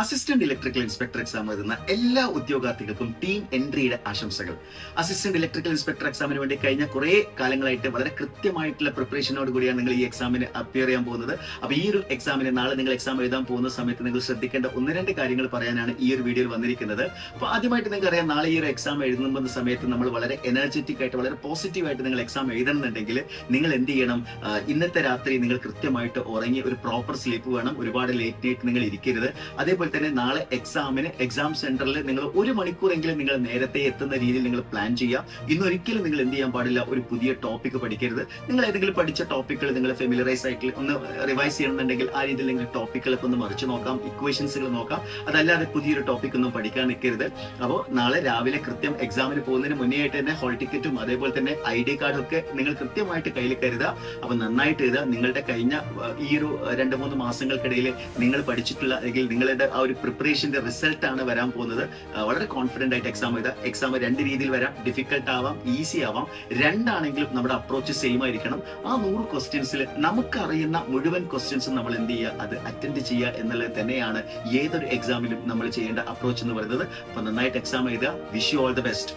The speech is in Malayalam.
അസിസ്റ്റന്റ് ഇലക്ട്രിക്കൽ ഇൻസ്പെക്ടർ എക്സാം എഴുതുന്ന എല്ലാ ഉദ്യോഗാർത്ഥികൾക്കും ടീം എൻട്രിയുടെ ആശംസകൾ. അസിസ്റ്റന്റ് ഇലക്ട്രിക്കൽ ഇൻസ്പെക്ടർ എക്സാമിന് വേണ്ടി കഴിഞ്ഞ കുറെ കാലങ്ങളായിട്ട് വളരെ കൃത്യമായിട്ടുള്ള പ്രിപ്പറേഷനോട് കൂടിയാണ് നിങ്ങൾ ഈ എക്സാമിന് അപ്പിയർ ചെയ്യാൻ പോകുന്നത്. അപ്പൊ ഈ ഒരു എക്സാമിന് നാളെ നിങ്ങൾ എക്സാം എഴുതാൻ പോകുന്ന സമയത്ത് നിങ്ങൾ ശ്രദ്ധിക്കേണ്ട ഒന്ന് രണ്ട് കാര്യങ്ങൾ പറയാനാണ് ഈ ഒരു വീഡിയോയിൽ വന്നിരിക്കുന്നത്. അപ്പൊ ആദ്യമായിട്ട് നിങ്ങൾക്ക് അറിയാം, നാളെ ഈ ഒരു എക്സാം എഴുതുന്ന സമയത്ത് നമ്മൾ വളരെ എനർജറ്റിക് ആയിട്ട് വളരെ പോസിറ്റീവായിട്ട് നിങ്ങൾ എക്സാം എഴുതണമെന്നുണ്ടെങ്കിൽ നിങ്ങൾ എന്ത് ചെയ്യണം? ഇന്നത്തെ രാത്രി നിങ്ങൾ കൃത്യമായിട്ട് ഉറങ്ങി ഒരു പ്രോപ്പർ സ്ലീപ്പ് വേണം. ഒരുപാട് ലേറ്റ് നൈറ്റ് നിങ്ങൾ ഇരിക്കരുത്. അതേപോലെ തന്നെ നാളെ എക്സാം സെന്ററിൽ നിങ്ങൾ 1 മണിക്കൂറെങ്കിലും നിങ്ങൾ നേരത്തെ എത്തുന്ന രീതിയിൽ നിങ്ങൾ പ്ലാൻ ചെയ്യുക. ഇന്നൊരിക്കലും നിങ്ങൾ എന്ത് ചെയ്യാൻ പാടില്ല? ഒരു പുതിയ ടോപ്പിക് പഠിക്കരുത്. നിങ്ങൾ ഏതെങ്കിലും പഠിച്ച ടോപ്പിക്കുകൾ നിങ്ങൾ ഫെമിലറൈസ് ആയിട്ട് ഒന്ന് റിവൈസ് ചെയ്യണമെന്നുണ്ടെങ്കിൽ ആ രീതിയിൽ നിങ്ങൾ ടോപ്പിക്കുകളൊക്കെ ഒന്ന് മറിച്ച് നോക്കാം, ഇക്വേഷൻസുകൾ നോക്കാം. അതല്ലാതെ പുതിയൊരു ടോപ്പിക് ഒന്നും പഠിക്കാൻ നിൽക്കരുത്. അപ്പോൾ നാളെ രാവിലെ കൃത്യം എക്സാമിന് പോകുന്നതിന് മുന്നേ ആയിട്ട് തന്നെ ഹോൾ ടിക്കറ്റും അതേപോലെ തന്നെ ID കാർഡും ഒക്കെ നിങ്ങൾ കൃത്യമായിട്ട് കയ്യിൽ കരുതുക. അപ്പൊ നന്നായിട്ട് എഴുതുക. നിങ്ങളുടെ കഴിഞ്ഞ ഈ ഒരു 2-3 മാസങ്ങൾക്കിടയിൽ നിങ്ങൾ പഠിച്ചിട്ടുള്ള അല്ലെങ്കിൽ നിങ്ങളുടെ ആ ഒരു പ്രിപ്പറേഷന്റെ റിസൾട്ട് ആണ് വരാൻ പോകുന്നത്. വളരെ കോൺഫിഡന്റ് ആയിട്ട് എക്സാം എഴുതുക. എക്സാം 2 രീതിയിൽ വരാം. ഡിഫിക്കൽട്ട് ആവാം, ഈസി ആവാം. രണ്ടാണെങ്കിലും നമ്മുടെ അപ്രോച്ച് സെയിം ആയിരിക്കണം. ആ 100 ക്വസ്റ്റ്യൻസിൽ നമുക്കറിയുന്ന മുഴുവൻ ക്വസ്റ്റ്യൻസും നമ്മൾ എന്ത് ചെയ്യുക? അത് അറ്റൻഡ് ചെയ്യുക എന്നുള്ളത് തന്നെയാണ് ഏതൊരു എക്സാമിലും നമ്മൾ ചെയ്യേണ്ട അപ്രോച്ച് എന്ന് പറയുന്നത്. അപ്പൊ നന്നായിട്ട് എക്സാം എഴുതുക. Wish you all the best.